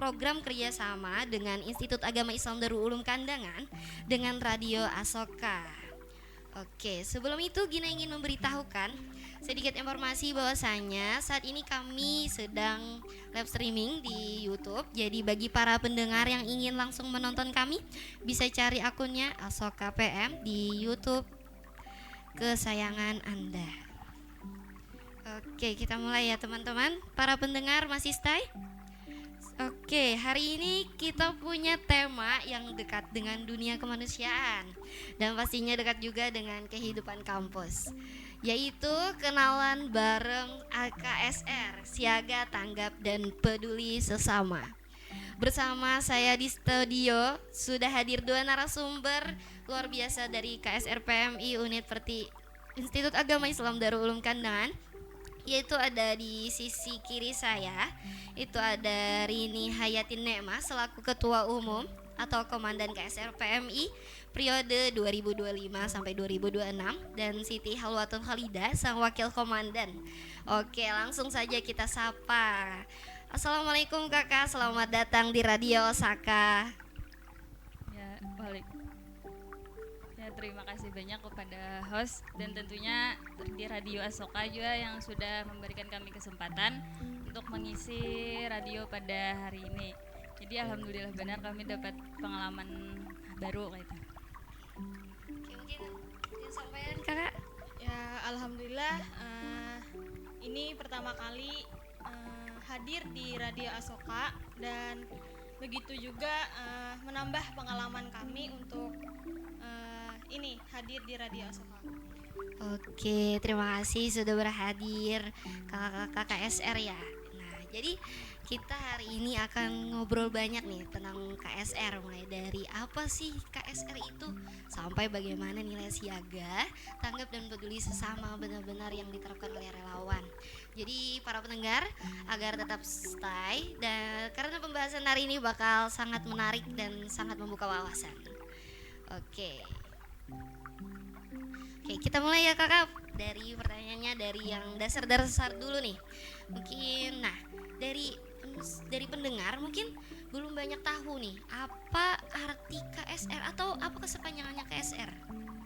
program kerjasama dengan Institut Agama Islam Darul Ulum Kandangan dengan Radio Asoka. Oke, sebelum itu Gina ingin memberitahukan sedikit informasi bahwasanya saat ini kami sedang live streaming di YouTube. Jadi bagi para pendengar yang ingin langsung menonton kami, bisa cari akunnya Asoka PM di YouTube kesayangan Anda. Oke, kita mulai ya teman-teman. Para pendengar masih stay? Oke, hari ini kita punya tema yang dekat dengan dunia kemanusiaan dan pastinya dekat juga dengan kehidupan kampus, yaitu kenalan bareng AKSR, Siaga, Tanggap, dan Peduli Sesama. Bersama saya di studio sudah hadir dua narasumber luar biasa dari KSR PMI Unit Institut Agama Islam Darul Ulum Kandangan, yaitu ada di sisi kiri saya itu ada Rini Hayatin Nekma selaku Ketua Umum atau Komandan KSR PMI periode 2025 sampai 2026 dan Siti Halwatul Khalida sang Wakil Komandan. Oke, langsung saja kita sapa. Assalamualaikum Kakak, selamat datang di Radio Osaka. Ya, balik. Ya, terima kasih banyak kepada host dan tentunya di Radio Asoka juga yang sudah memberikan kami kesempatan untuk mengisi radio pada hari ini. Jadi alhamdulillah benar kami dapat pengalaman baru kayak itu. Oke, mungkin sampaikan Kakak. Ya, alhamdulillah ini pertama kali hadir di Radio Asoka dan begitu juga menambah pengalaman kami untuk ini hadir di Radio Asoka. Oke, terima kasih sudah berhadir kakak-kakak KSR ya. Nah, jadi kita hari ini akan ngobrol banyak nih tentang KSR, mulai dari apa sih KSR itu sampai bagaimana nilai siaga, tanggap dan peduli sesama benar-benar yang diterapkan oleh relawan. Jadi para pendengar agar tetap stay dan karena pembahasan hari ini bakal sangat menarik dan sangat membuka wawasan. Oke, kita mulai ya kakak. Dari pertanyaannya dari yang dasar-dasar dulu nih. Mungkin, nah dari pendengar mungkin belum banyak tahu nih apa arti KSR atau apa kesepanjangannya KSR.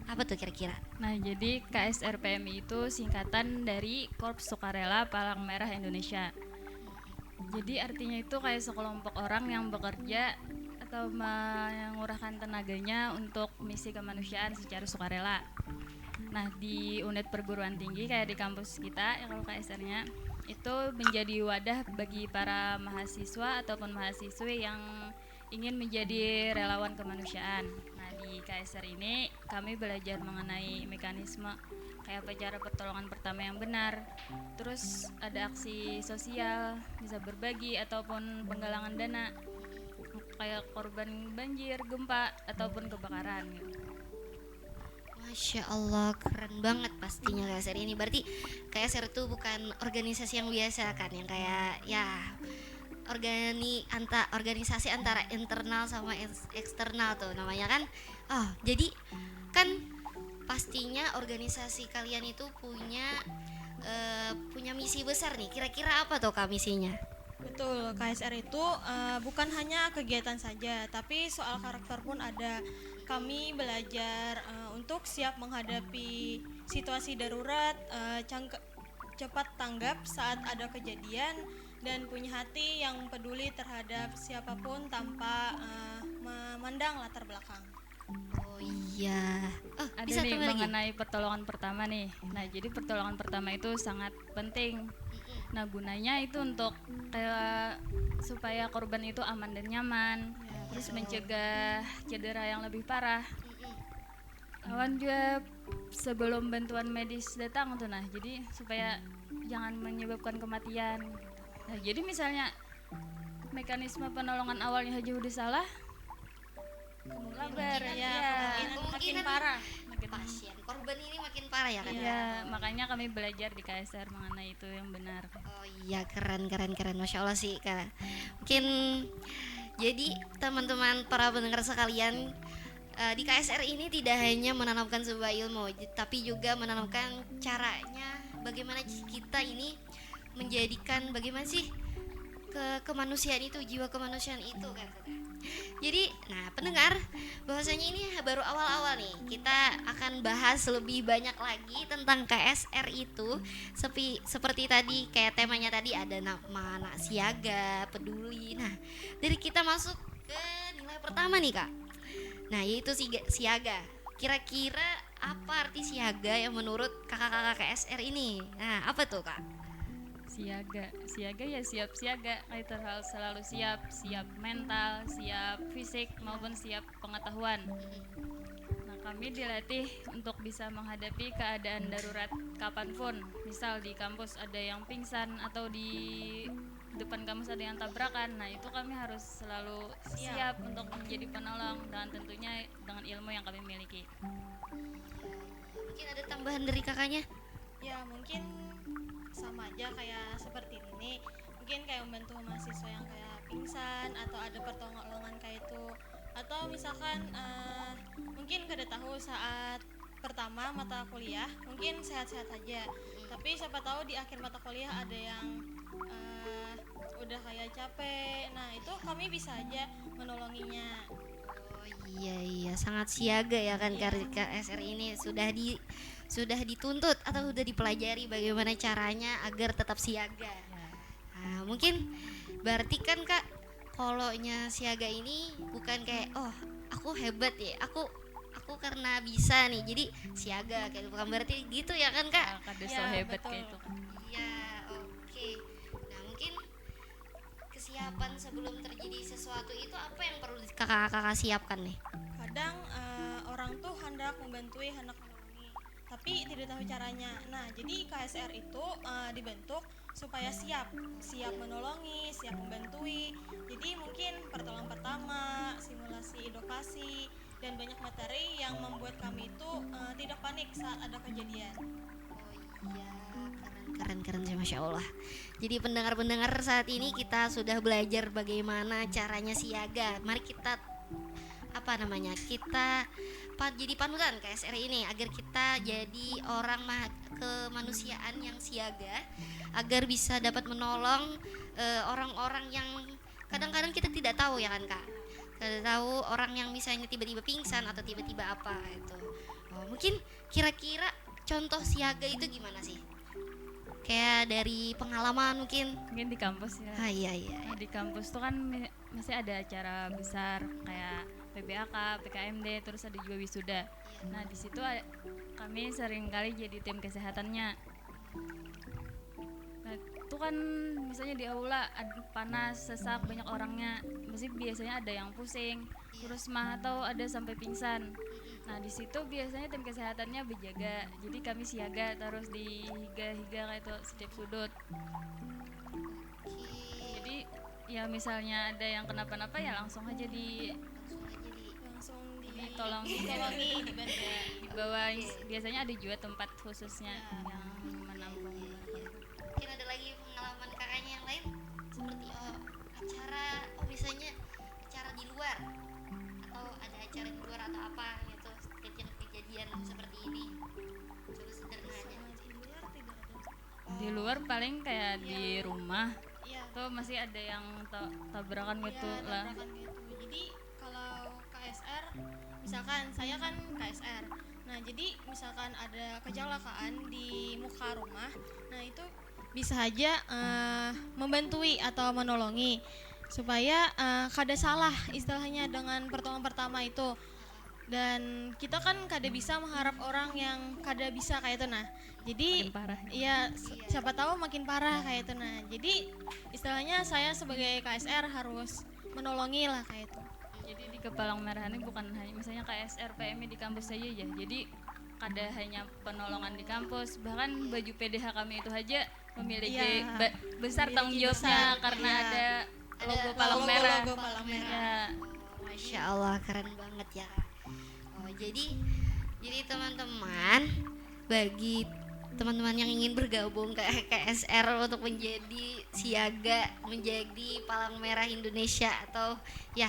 Apa tuh kira-kira? Nah, jadi KSR PMI itu singkatan dari Korps Sukarela Palang Merah Indonesia. Jadi artinya itu kayak sekelompok orang yang bekerja atau mengurahkan tenaganya untuk misi kemanusiaan secara sukarela. Nah, di unit perguruan tinggi kayak di kampus kita ya kalau KSR-nya itu menjadi wadah bagi para mahasiswa ataupun mahasiswi yang ingin menjadi relawan kemanusiaan. Nah, di KSR ini kami belajar mengenai mekanisme kayak apa cara pertolongan pertama yang benar. Terus ada aksi sosial, bisa berbagi ataupun penggalangan dana kayak korban banjir, gempa ataupun kebakaran gitu. Masya Allah, keren banget pastinya KSR ini. Berarti KSR itu bukan organisasi yang biasa kan, yang kayak ya organisasi antara internal sama eksternal tuh namanya kan. Oh, jadi kan pastinya organisasi kalian itu punya misi besar nih. Kira-kira apa tuh Kak misinya? Betul, KSR itu bukan hanya kegiatan saja, tapi soal karakter pun ada. Kami belajar untuk siap menghadapi situasi darurat, cepat tanggap saat ada kejadian, dan punya hati yang peduli terhadap siapapun tanpa memandang latar belakang. Oh iya. Ada Bisa nih tambah lagi? mengenai pertolongan pertama nih. Nah, jadi pertolongan pertama itu sangat penting. Nah, gunanya itu untuk kayak supaya korban itu aman dan nyaman, terus mencegah cedera yang lebih parah. Lawan juga sebelum bantuan medis datang tuh, nah jadi supaya jangan menyebabkan kematian. Nah, jadi misalnya mekanisme penolongan awalnya aja udah salah, kemungkinan makin parah. Pasien korban ini makin parah ya kan? Iya, makanya kami belajar di KSR mengenai itu yang benar. Oh iya, keren Masya Allah sih Kak. Mungkin jadi teman-teman para pendengar sekalian, di KSR ini tidak hanya menanamkan sebuah ilmu, tapi juga menanamkan caranya bagaimana kita ini menjadikan bagaimana sih kemanusiaan itu, jiwa kemanusiaan itu kan. Jadi, nah pendengar, bahwasanya ini baru awal-awal nih. Kita akan bahas lebih banyak lagi tentang KSR itu. Seperti tadi, kayak temanya tadi ada nama anak siaga, peduli. Nah, dari kita masuk ke nilai pertama nih Kak. Nah, yaitu siaga. Kira-kira apa arti siaga yang menurut kakak-kakak KSR ini? Nah, apa tuh Kak? Siaga ya siap siaga, itu hal selalu siap mental, siap fisik maupun siap pengetahuan. Nah, kami dilatih untuk bisa menghadapi keadaan darurat kapanpun. Misal di kampus ada yang pingsan atau di depan kampus ada yang tabrakan. Nah, itu kami harus selalu siap untuk menjadi penolong, dan tentunya dengan ilmu yang kami miliki. Mungkin ada tambahan dari kakaknya? Ya mungkin sama aja kayak seperti ini, mungkin kayak membantu mahasiswa yang kayak pingsan atau ada pertolongan kayak itu, atau misalkan mungkin kada tahu saat pertama mata kuliah mungkin sehat-sehat aja, tapi siapa tahu di akhir mata kuliah ada yang udah kayak capek, nah itu kami bisa aja menolonginya. Iya, sangat siaga ya kan. KSR ini sudah dituntut atau sudah dipelajari bagaimana caranya agar tetap siaga. Nah, mungkin berarti kan Kak, kolonya siaga ini bukan kayak oh aku hebat ya, aku karena bisa nih jadi siaga, kayak bukan berarti gitu ya kan Kak? Kada Ya, so hebat betul. kayak itu. Iya, oke. Nah, mungkin kesiapan sebelum terjadi sesuatu itu apa yang perlu kakak-kakak siapkan nih? Kadang orang tuh hendak membantui, hendak menolongi, tapi tidak tahu caranya. Nah, jadi KSR itu dibentuk supaya siap menolongi, siap membantui. Jadi mungkin pertolongan pertama, simulasi edukasi, dan banyak materi yang membuat kami itu tidak panik saat ada kejadian. Oh iya, keren sih, Masya Allah. Jadi pendengar-pendengar, saat ini kita sudah belajar bagaimana caranya siaga. Mari kita jadi panutan KSR ini agar kita jadi orang kemanusiaan yang siaga, agar bisa dapat menolong orang-orang yang kadang-kadang kita tidak tahu ya kan Kak. Tidak tahu orang yang misalnya tiba-tiba pingsan atau tiba-tiba apa itu. Mungkin kira-kira contoh siaga itu gimana sih? Kayak dari pengalaman mungkin. Mungkin di kampus ya. Iya. Nah, di kampus tuh kan masih ada acara besar kayak PBAK, PKMD, terus ada juga wisuda. Nah, di situ kami sering kali jadi tim kesehatannya. Nah, itu kan misalnya di aula panas, sesak, banyak orangnya. Biasanya ada yang pusing, terus mah atau ada sampai pingsan. Nah, di situ biasanya tim kesehatannya berjaga. Jadi kami siaga terus di higa-higa kayak itu setiap sudut. Jadi ya misalnya ada yang kenapa-napa ya langsung aja Langsung ditolongi, dibantu. dibawa. Biasanya ada juga tempat khususnya yang menampung. Mungkin ada lagi pengalaman kakaknya yang lain seperti misalnya acara di luar atau ada acara di luar atau apa gitu, kejadian seperti ini. Coba sederhananya. Di luar paling kayak di rumah Iya. tuh masih ada yang tabrakan gitu Iya, lah. tabrakan gitu. Jadi kalau KSR, misalkan saya kan KSR. Nah, jadi misalkan ada kecelakaan di muka rumah, nah itu bisa aja membantui atau menolongi supaya kada salah istilahnya dengan pertolongan pertama itu. Dan kita kan kada bisa mengharap orang yang kada bisa kayak itu. Nah, jadi Makin parah. iya siapa tahu makin parah kayak itu. Nah, jadi istilahnya saya sebagai KSR harus menolongi lah kayak itu. Jadi di Kepalang Merah ini bukan hanya misalnya KSR PMI di kampus saja ya. Jadi kada hanya penolongan di kampus, bahkan baju PDH kami itu aja memiliki Iya. Besar Memiliki tanggung jawabnya besar, karena iya. ada logo Ada Palang Merah. Logo Palang Merah. Ya. Masya Allah, keren banget ya Kak. Jadi teman-teman, bagi teman-teman yang ingin bergabung ke KSR untuk menjadi siaga, menjadi Palang Merah Indonesia, atau ya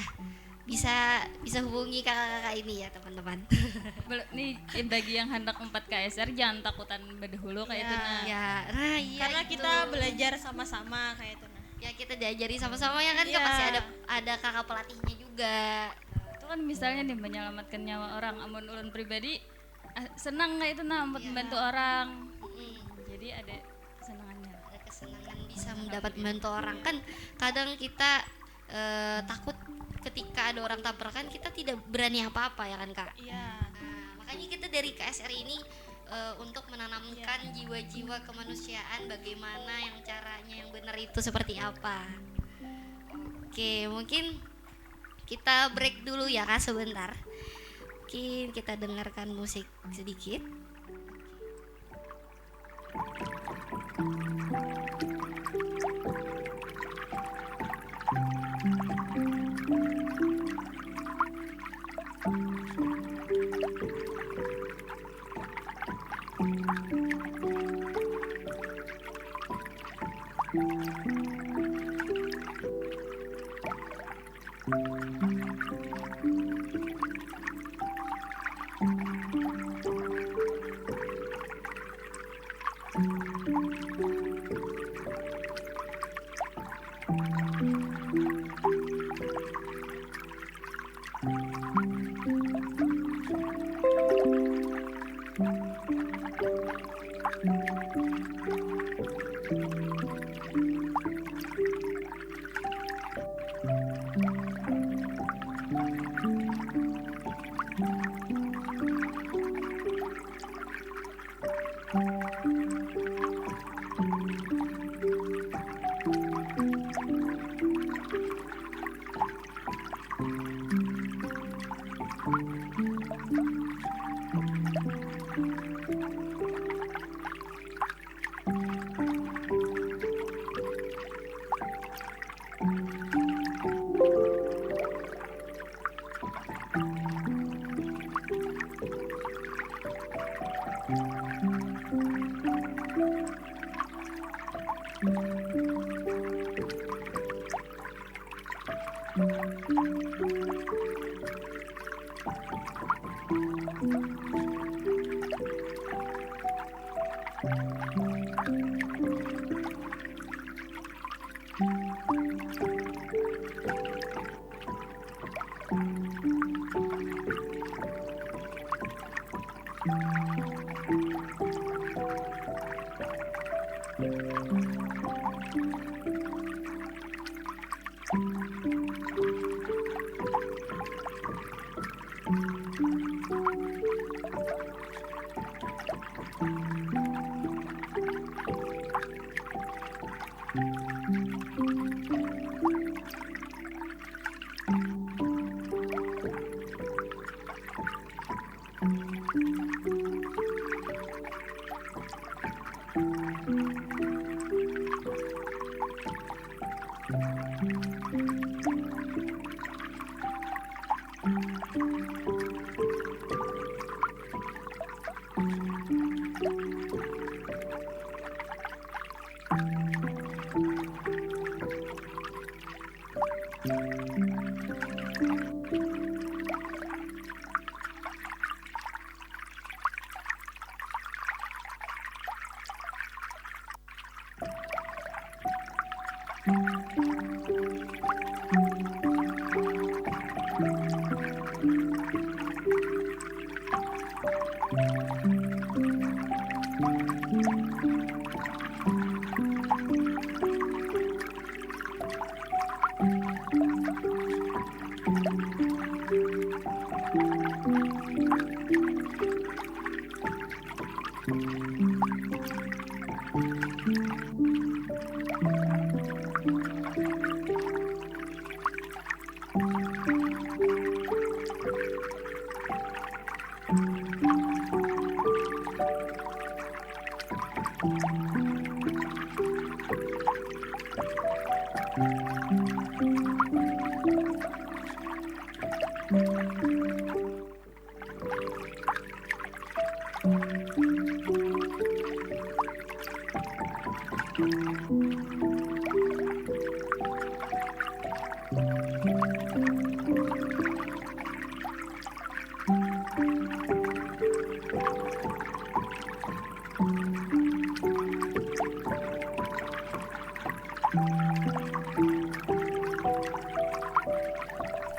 bisa hubungi kakak-kakak ini ya teman-teman. Nih bagi yang hendak 4 KSR jangan takutan berdahulu kayak itu nah. Ya, nah iya Karena itu. kita belajar sama-sama kayak itu. Nah, Ya kita diajari sama-sama ya kan, Iya. pasti ada kakak pelatihnya juga. Itu kan misalnya nih menyelamatkan nyawa orang, amun ulun pribadi senang nggak itu membantu orang. Jadi ada kesenangannya. Ada kesenangan bisa mendapat membantu orang kan. Kadang kita takut ketika ada orang tabrakan, kita tidak berani apa-apa ya kan Kak. Iya. Nah, makanya kita dari KSR ini untuk menanamkan jiwa-jiwa kemanusiaan, bagaimana yang caranya yang benar itu seperti apa. Oke, mungkin kita break dulu ya Kak sebentar. Mungkin kita dengarkan musik sedikit.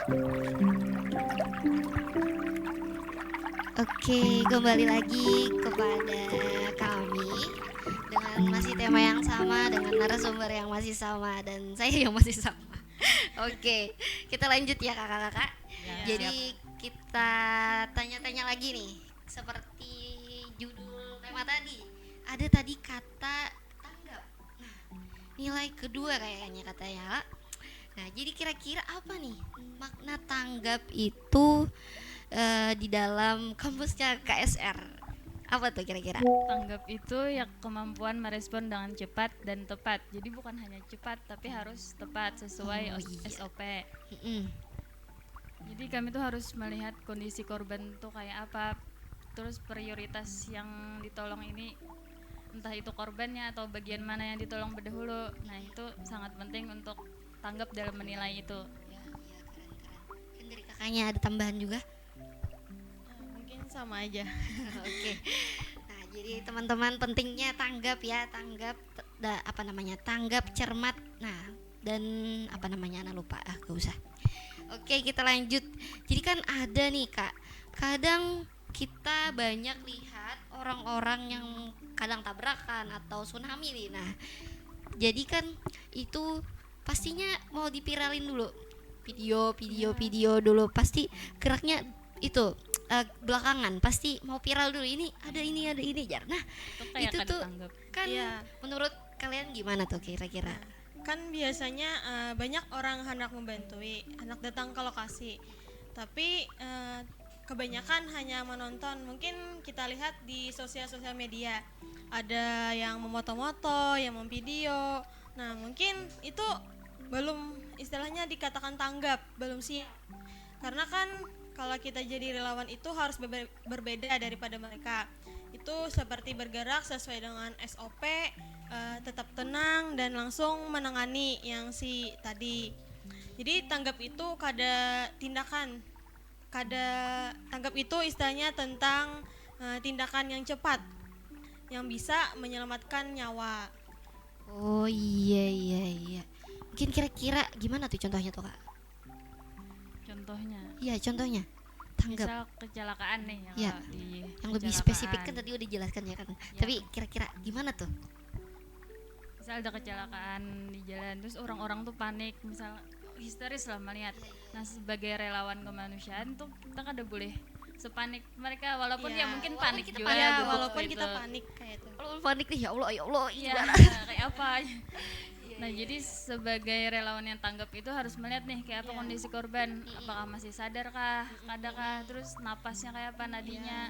Oke, kembali lagi kepada kami dengan masih tema yang sama, dengan narasumber yang masih sama, dan saya yang masih sama. Oke, kita lanjut ya kakak-kakak. Jadi kita tanya-tanya lagi nih, seperti judul tema tadi. Ada tadi kata tanggap. Nah, nilai kedua kayaknya katanya. Nah, jadi kira-kira apa nih makna tanggap itu di dalam kampusnya KSR? Apa tuh kira-kira? Tanggap itu ya kemampuan merespon dengan cepat dan tepat. Jadi bukan hanya cepat tapi harus tepat sesuai Oh, iya. SOP. Mm-mm. Jadi kami tuh harus melihat kondisi korban tuh kayak apa. Terus prioritas yang ditolong ini entah itu korbannya atau bagian mana yang ditolong berdahulu. Nah, itu sangat penting untuk tanggap dalam menilai itu. Ya, iya, keren-keren. Dan dari kakaknya ada tambahan juga? Mungkin sama aja. Oke. Nah, jadi teman-teman pentingnya tanggap ya, tanggap cermat. Nah, dan apa namanya? Ana lupa. Gak usah. Oke, kita lanjut. Jadi kan ada nih, Kak. Kadang kita banyak lihat orang-orang yang kadang tabrakan atau tsunami nih. Nah, jadi kan itu pastinya mau dipiralin dulu. Video dulu pasti geraknya itu belakangan pasti mau viral dulu, ini ada ini jar. Nah, Kayak itu kada tuh tanggap. kan Iya. menurut kalian gimana tuh kira-kira? Kan biasanya banyak orang hendak membantui, hendak datang ke lokasi, tapi kebanyakan hanya menonton. Mungkin kita lihat di sosial media ada yang memoto-moto, yang memvideo. Nah, mungkin itu belum istilahnya dikatakan tanggap, belum siap. Karena kan kalau kita jadi relawan itu harus berbeda daripada mereka. Itu seperti bergerak sesuai dengan SOP, tetap tenang dan langsung menangani yang si tadi. Jadi tanggap itu tanggap itu istilahnya tentang tindakan yang cepat yang bisa menyelamatkan nyawa. Oh iya. Mungkin kira-kira gimana tuh contohnya tuh, Kak? Contohnya, Iya, contohnya. Tanggap. misal kecelakaan nih yang, Iya, di Yang lebih kecelakaan. spesifik kan tadi udah dijelaskan ya kan. Iya. Tapi kira-kira gimana tuh? Misal ada kecelakaan di jalan terus orang-orang tuh panik, misal histeris lah melihat. Nah, sebagai relawan kemanusiaan tuh kita kan udah boleh sepanik mereka walaupun Iya. ya mungkin Walaupun panik kita juga panik, Ya, duduk walaupun gitu. kita panik kayak itu. Kalau panik nih, ya Allah, Iya, kayak apa. Nah, jadi sebagai relawan yang tanggap itu harus melihat nih kayak apa Iya. kondisi korban, apakah masih sadar kah, adakah, terus napasnya kayak apa nadinya.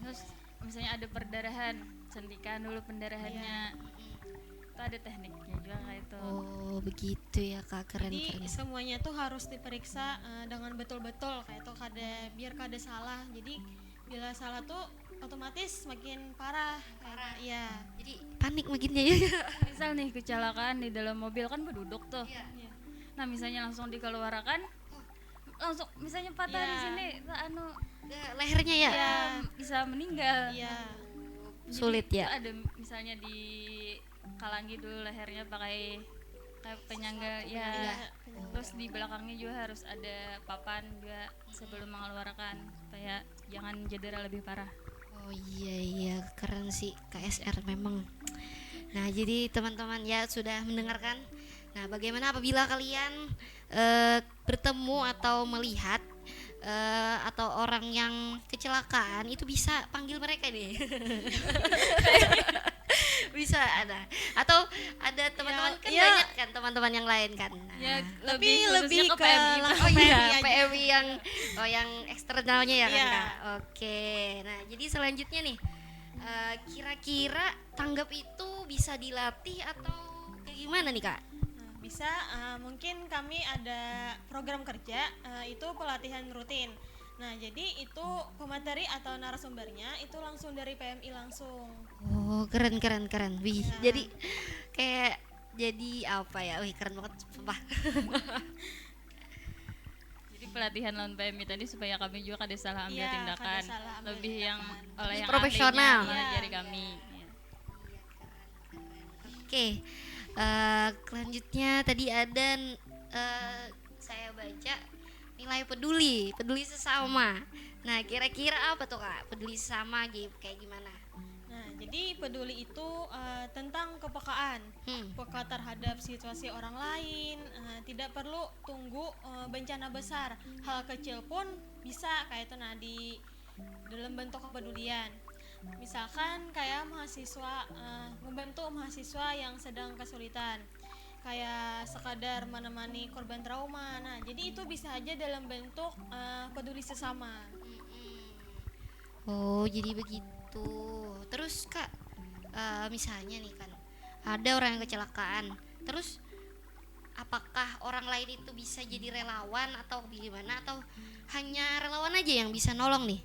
Terus misalnya ada perdarahan, sentikan dulu pendarahannya. Itu ada tekniknya juga kayak itu. Oh, begitu ya, Kak. Keren. Jadi semuanya tuh harus diperiksa dengan betul-betul kayak itu biar kada salah. Jadi bila salah tuh otomatis makin parah. Iya. Jadi panik makinnya ya. Misal nih kecelakaan di dalam mobil kan berduduk tuh. Iya. Nah, misalnya langsung dikeluarkan, langsung misalnya patah Iya. di sini, Lehernya ya. Iya. bisa meninggal. Iya. Jadi Sulit itu Iya. ya. ada misalnya dikalangi dulu lehernya pakai kayak penyangga ya. Iya. Terus di belakangnya juga harus ada papan juga sebelum mengeluarkan supaya jangan cedera lebih parah. Oh iya, keren sih KSR memang. Nah, jadi teman-teman ya sudah mendengarkan. Nah, bagaimana apabila kalian bertemu atau melihat atau orang yang kecelakaan, itu bisa panggil mereka nih. Bisa ada. Atau ada teman-teman kan ya. banyak kan teman-teman yang lain kan. Nah, Ya, Tapi khususnya lebih ke PMI. langsung oh iya, PMI aja. PMI yang eksternalnya ya kan, Iya. Kak? Oke. Nah, jadi selanjutnya nih, kira-kira tanggap itu bisa dilatih atau kayak gimana nih, Kak? Nah, bisa mungkin kami ada program kerja itu pelatihan rutin. Nah, jadi itu pemateri atau narasumbernya itu langsung dari PMI langsung. Oh, keren. Wih, Ya. jadi kayak jadi apa ya? Wih, keren banget, sumpah. Jadi pelatihan lawan PMI tadi supaya kami juga kada salah ambil Iya, tindakan, kada salah ambil lebih tindakan. yang oleh Lebih yang profesional. ahlinya mengajari Iya. kami. Ya. Oke, selanjutnya tadi ada saya baca nilai peduli, peduli sesama. Nah, kira-kira apa tuh Kak? Peduli sesama kayak gimana? Nah, jadi peduli itu tentang kepekaan, peka terhadap situasi orang lain, tidak perlu tunggu bencana besar, hal kecil pun bisa kayak itu. Nah, di dalam bentuk kepedulian, misalkan kayak mahasiswa membantu mahasiswa yang sedang kesulitan, kayak sekadar menemani korban trauma. Nah, jadi itu bisa aja dalam bentuk peduli sesama. Oh, jadi begitu. Terus Kak, misalnya nih kan ada orang yang kecelakaan, terus apakah orang lain itu bisa jadi relawan atau gimana, atau hanya relawan aja yang bisa nolong nih?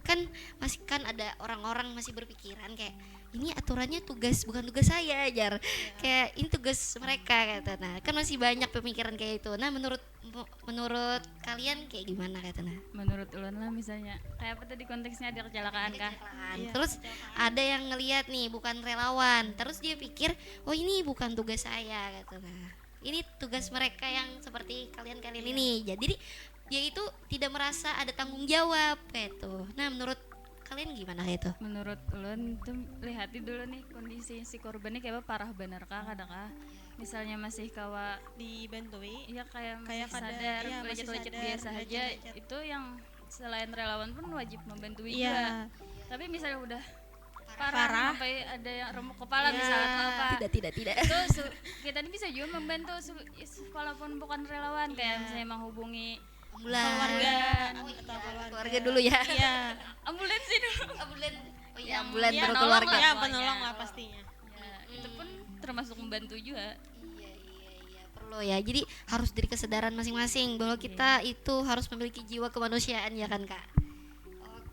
Kan masih kan ada orang-orang masih berpikiran kayak ini aturannya bukan tugas saya Jar, kayak ini tugas mereka kata. Nah, kan masih banyak pemikiran kayak itu. Nah, menurut kalian kayak gimana kata? Nah, Menurut ulun lah misalnya kayak apa tadi konteksnya ada kecelakaan kah? Iya, terus ada yang ngelihat nih bukan relawan, terus dia pikir oh ini bukan tugas saya kata. Nah, ini tugas mereka yang seperti kalian ini. Jadi dia itu tidak merasa ada tanggung jawab kayak itu. Nah, menurut kalian gimana kayak itu? Menurut ulun tuh lihati dulu nih kondisi si korbannya kayak apa, parah bener kah kadang misalnya masih kawa Dibantui. ya kayak Kayak masih kada- sadar, iya, masih lecet-lecet sadar, biasa aja, lecet-lecet. itu yang selain relawan pun wajib membantu juga. Iya. Tapi misalnya udah Parah. parah sampai ada yang remuk kepala Iya. misalnya atau apa, Tidak. itu kita ini bisa juga membantu walaupun bukan relawan, kayak misalnya menghubungi Keluarga Oh iya, atau keluarga dulu ya. Iya. ambulans dulu. Ambulan. Oh iya, Yang ambulan ya, baru nolong keluarga. lah. Ya, Semuanya. penolong lah pastinya. Ya, itu pun termasuk membantu juga. Iya, perlu ya. Jadi harus dari kesadaran masing-masing bahwa kita itu harus memiliki jiwa kemanusiaan ya kan Kak.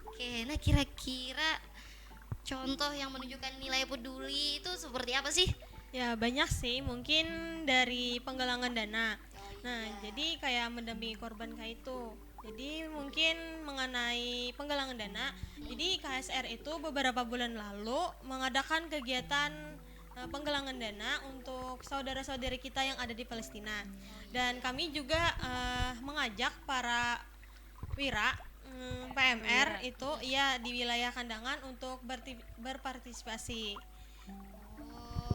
Oke, nah kira-kira contoh yang menunjukkan nilai peduli itu seperti apa sih? Ya, banyak sih, mungkin dari penggalangan dana. Nah, jadi kayak mendampingi korban kayak itu. Jadi mungkin mengenai penggalangan dana, jadi KSR itu beberapa bulan lalu mengadakan kegiatan penggalangan dana untuk saudara-saudari kita yang ada di Palestina. Dan kami juga mengajak para wira PMR itu ya di wilayah Kandangan untuk berpartisipasi.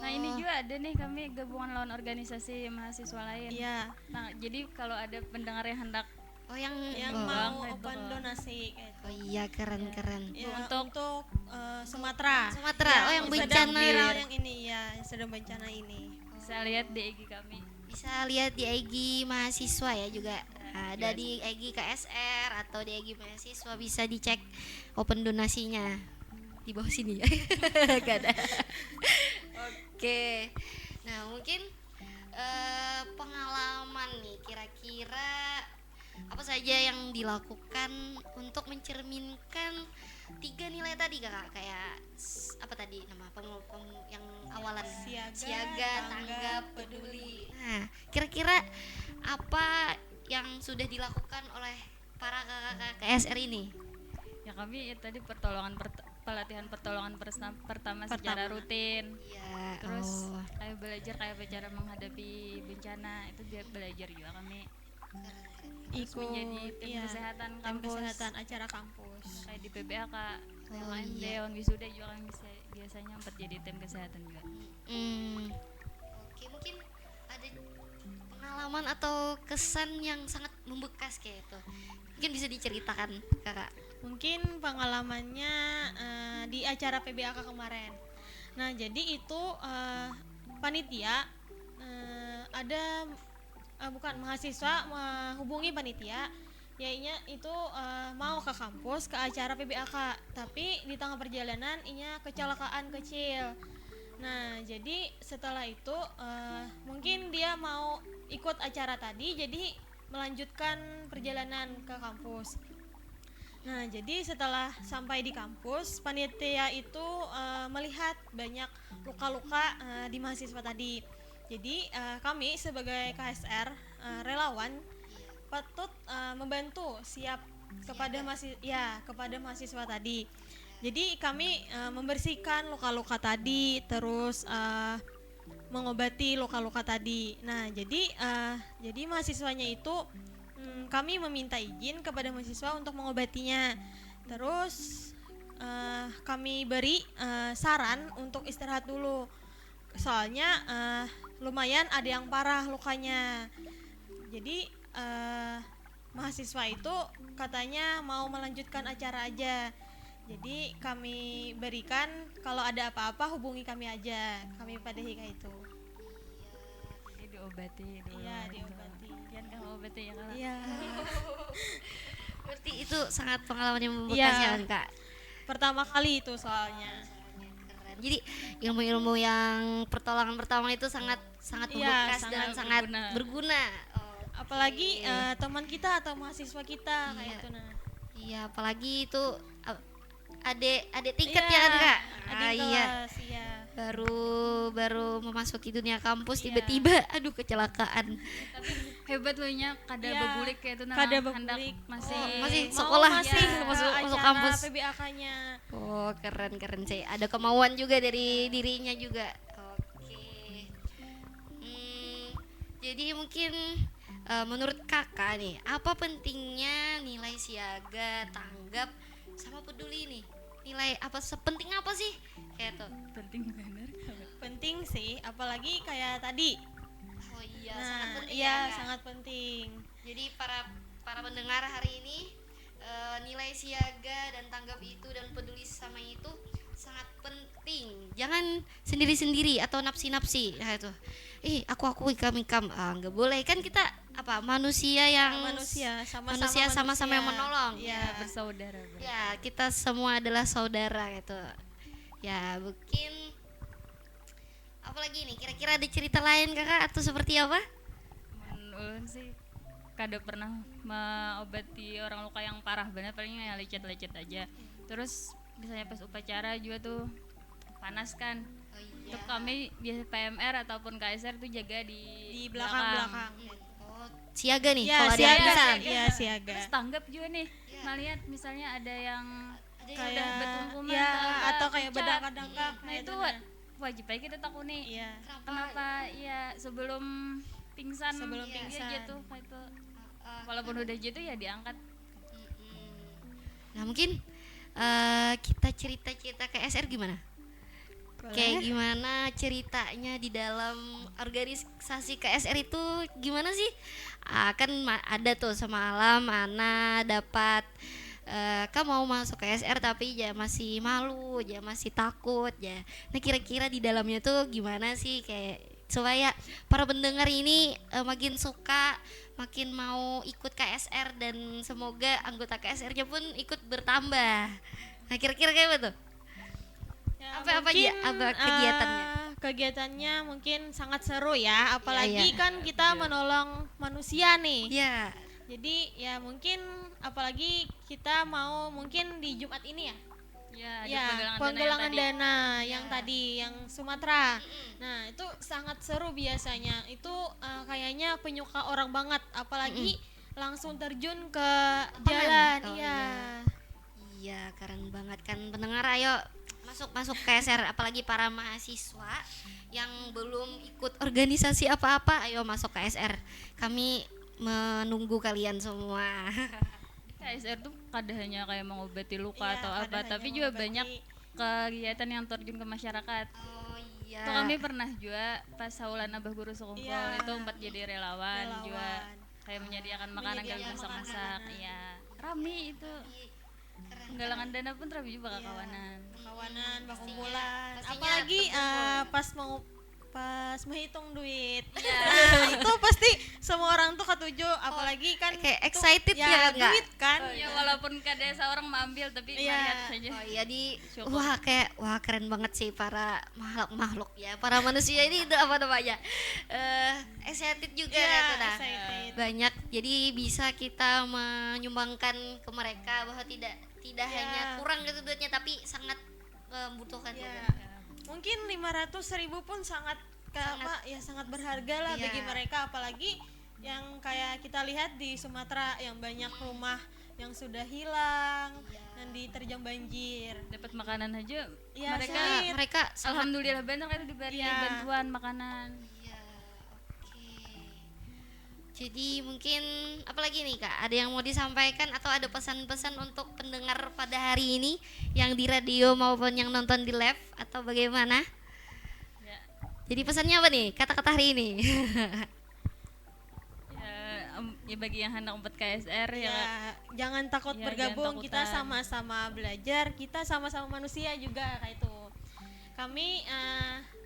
Nah ini juga ada nih kami gabungan lawan organisasi mahasiswa lain. Iya, Nah jadi kalau ada pendengar yang hendak Oh yang yang oh. mau Bang, open itu. donasi kayak Oh iya keren. ya, Untuk- untuk Sumatera. Sumatera. Oh, yang sedang bencana. viral yang ini ya, yang sedang bencana ini. bisa lihat di IG kami. Bisa lihat di IG mahasiswa ya juga. Ada di IG KSR atau di IG mahasiswa, bisa dicek open donasinya di bawah sini ya. Gak ada. Oke. Nah, mungkin pengalaman nih kira-kira apa saja yang dilakukan untuk mencerminkan 3 nilai tadi Kakak, kayak apa tadi nama yang awalan Siaga, tanggap, peduli. Nah, kira-kira apa yang sudah dilakukan oleh para kakak KSR ini? Ya kami ya, tadi pelatihan pertolongan pertama secara rutin. Iya. Terus kayak belajar kayak cara menghadapi bencana, itu dia belajar juga kami. Terus Ikut menjadi tim iya, kesehatan tim kampus. kesehatan acara kampus. Kayak di PBAK, yang Oh, AMD, iya. on wisuda juga kami biasanya sempat jadi tim kesehatan juga. Oke, mungkin ada pengalaman atau kesan yang sangat membekas kayak itu. Mungkin bisa diceritakan kakak. Mungkin pengalamannya di acara PBAK kemarin. Nah, jadi itu panitia ada bukan mahasiswa menghubungi panitia, yaitu itu mau ke kampus ke acara PBAK, tapi di tengah perjalanan inya kecelakaan kecil. Nah, jadi setelah itu mungkin dia mau ikut acara tadi, jadi melanjutkan perjalanan ke kampus. Nah, jadi setelah sampai di kampus, panitia itu melihat banyak luka-luka di mahasiswa tadi. Jadi kami sebagai KSR relawan patut membantu kepada mahasiswa tadi. Jadi kami membersihkan luka-luka tadi, terus mengobati luka-luka tadi. Nah, jadi mahasiswanya itu kami meminta izin kepada mahasiswa untuk mengobatinya. Terus kami beri saran untuk istirahat dulu. Soalnya lumayan ada yang parah lukanya. Jadi mahasiswa itu katanya mau melanjutkan acara aja. Jadi kami berikan kalau ada apa-apa hubungi kami aja. Kami padahi kayak itu. Jadi diobati dulu. Iya, diobati. Kian kamu obati ya Kak? Iya. Berarti itu sangat pengalaman yang membekas Iya. ya kan, Kak. Pertama kali itu soalnya. Keren. Jadi ilmu-ilmu yang pertolongan pertama itu sangat Iya, membekas dan sangat sangat berguna. berguna. Apalagi teman kita atau mahasiswa kita kayak Iya. itu nah. Iya, apalagi itu adik tingkat Iya, ya kan, Kak? adik Iya. kelas, iya. Baru memasuki dunia kampus Iya. tiba-tiba aduh kecelakaan. Tapi hebat loh nya kada Iya, bebulik kayak itu nah kada hendak bebulik. masih masih Mau sekolah masih ya, ke masuk acara kampus. PBAK-nya. Oh, keren sih. Ada kemauan juga dari dirinya juga. Oke. Jadi mungkin menurut Kakak nih, apa pentingnya nilai siaga, tanggap sama peduli nih? Nilai apa sepenting apa sih? Kayak tuh. penting benar. Penting sih, apalagi kayak tadi. Oh iya, Nah, sangat penting iya, ya, Kak? sangat penting. Jadi para pendengar hari ini nilai siaga dan tanggap itu dan peduli sama itu sangat penting. Jangan sendiri-sendiri atau nafsi-nafsi. Nah itu. Aku ikam-ikam. Nggak boleh kan kita manusia yang Manusia manusia sama-sama yang menolong. Iya. Ya, bersaudara. Ya, kita semua adalah saudara gitu. Ya, mungkin apalagi nih kira-kira ada cerita lain Kakak atau seperti apa? Ulun sih kada pernah mengobati orang luka yang parah banget, paling yang lecet-lecet aja. Terus misalnya pas upacara juga tuh panas kan. Oh Untuk kami biasa PMR ataupun KSR tuh jaga di belakang. Oh, siaga nih Iya, kalau ada siaga. pingsan. Iya, siaga. Terus tanggap juga nih. Iya. Melihat misalnya ada yang Kayak bertungkungan ya, apa, atau kayak pucat. bedangkap. Nah itu wajib aja kita takuni. Iya. Kenapa ya sebelum pingsan Sebelum dia pingsan. jatuh kayak itu. Walaupun udah jatuh ya diangkat. Nah mungkin kita cerita-cerita ke SR gimana? Kayak gimana ceritanya di dalam organisasi KSR itu gimana sih? Kan ada tuh semalam Ana dapat kan mau masuk KSR tapi ya masih malu, ya masih takut ya. Nah kira-kira di dalamnya tuh gimana sih kayak supaya para pendengar ini makin suka, makin mau ikut KSR dan semoga anggota KSR-nya pun ikut bertambah. Nah kira-kira kayak apa tuh? Ya, Apa aja? mungkin, Apa kegiatannya? Kegiatannya mungkin sangat seru ya, apalagi Iya. kan kita menolong manusia nih. Ya, Jadi ya mungkin apalagi kita mau mungkin di Jumat ini ya. Ya, ada Ya, penggalangan penggalangan dana yang tadi. dana yang tadi yang Sumatera. Nah, itu sangat seru biasanya. Itu kayaknya penyuka orang banget, apalagi langsung terjun ke jalan. Oh, Iya. iya keren banget kan pendengar, ayo masuk KSR, apalagi para mahasiswa yang belum ikut organisasi apa-apa, ayo masuk KSR. Kami menunggu kalian semua. KSR tuh kada hanya kayak mengobati luka Iya, atau kada apa, hanya tapi juga mengobati. banyak kegiatan yang terjun ke masyarakat. Oh iya. Itu kami pernah juga pas Saulan Abah Guru Sekumpul Iya. itu sempat jadi relawan juga, kayak menyediakan makanan kayak Menyediakan masak-masak. makanan. Iya, rame itu. Penggalangan dana pun rame juga kawanan. Kawanan, bakumpulan. Pastinya Apalagi terkumpul. pas menghitung duit. Nah, itu pasti semua orang tuh ketujuh, apalagi kan kayak itu- excited ya, enggak? duit kan. Ya walaupun kada seorang mengambil tapi Iya. melihat saja. Oh iya Syukur. wah keren banget sih para makhluk ya, para manusia ini itu apa namanya, excited juga Iya, gitu nah. excited. Banyak, jadi bisa kita menyumbangkan ke mereka bahwa tidak Iya. hanya kurang gitu duitnya tapi sangat membutuhkan Iya. juga. Mungkin 500.000 pun sangat sangat berharga lah Iya. bagi mereka, apalagi yang kayak kita lihat di Sumatera yang banyak rumah yang sudah hilang dan diterjang banjir. Dapat makanan aja Iya, mereka sulit. Mereka sangat alhamdulillah banyak itu diberi Iya. bantuan makanan. iya, oke. Jadi mungkin apalagi nih Kak, ada yang mau disampaikan atau ada pesan-pesan untuk pendengar pada hari ini yang di radio maupun yang nonton di live atau bagaimana? Ya, Jadi pesannya apa nih kata-kata hari ini? ya bagi yang hendak umpat KSR ya, Ya, jangan takut Ya, bergabung, jangan kita takutan. sama-sama belajar, kita sama-sama manusia juga kayak itu. Kami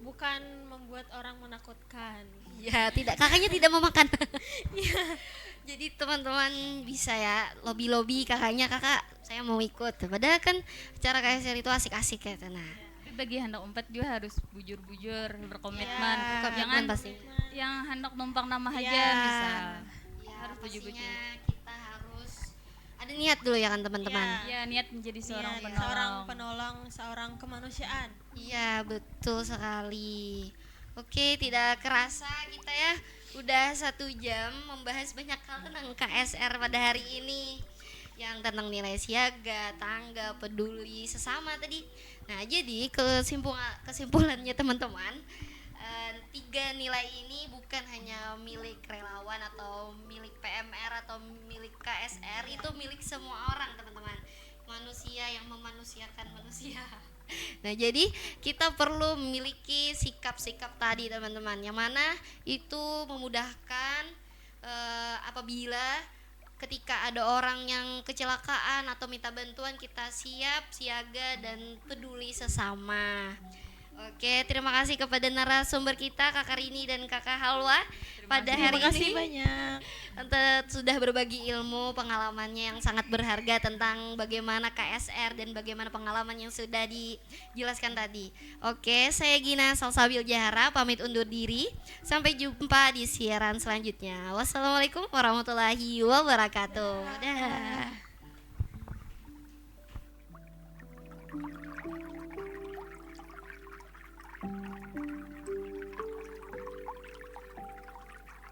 bukan membuat orang menakutkan. Ya tidak, kakaknya tidak memakan. Jadi teman-teman bisa ya lobby-lobby kakaknya, kakak saya mau ikut. Padahal kan cara KSR itu asik-asik ya. Nah, tapi bagi yang hendak umpat juga harus bujur-bujur, berkomitmen. Ya, Jangan komitmen pasti. yang hendak numpang nama aja Ya. bisa. Ya, Harus bujur-bujur. pastinya kita harus ada niat dulu ya kan teman-teman. Ya, niat menjadi seorang Iya, penolong. seorang penolong, seorang kemanusiaan. Iya betul sekali. Oke, tidak kerasa kita ya udah 1 jam membahas banyak hal tentang KSR pada hari ini, yang tentang nilai siaga, tangga, peduli sesama tadi. Nah jadi kesimpulannya teman-teman, 3 nilai ini bukan hanya milik relawan atau milik PMR atau milik KSR, itu milik semua orang teman-teman, manusia yang memanusiakan manusia. Nah, jadi kita perlu memiliki sikap-sikap tadi teman-teman, yang mana itu memudahkan apabila ketika ada orang yang kecelakaan atau minta bantuan, kita siap, siaga, dan peduli sesama. Oke, terima kasih kepada narasumber kita Kakak Rini dan Kakak Halwa pada hari Terima kasih ini. banyak. Untuk sudah berbagi ilmu pengalamannya yang sangat berharga tentang bagaimana KSR dan bagaimana pengalaman yang sudah dijelaskan tadi. Oke, saya Gina Salsabil Jahara pamit undur diri. Sampai jumpa di siaran selanjutnya. Wassalamualaikum warahmatullahi wabarakatuh. Dah.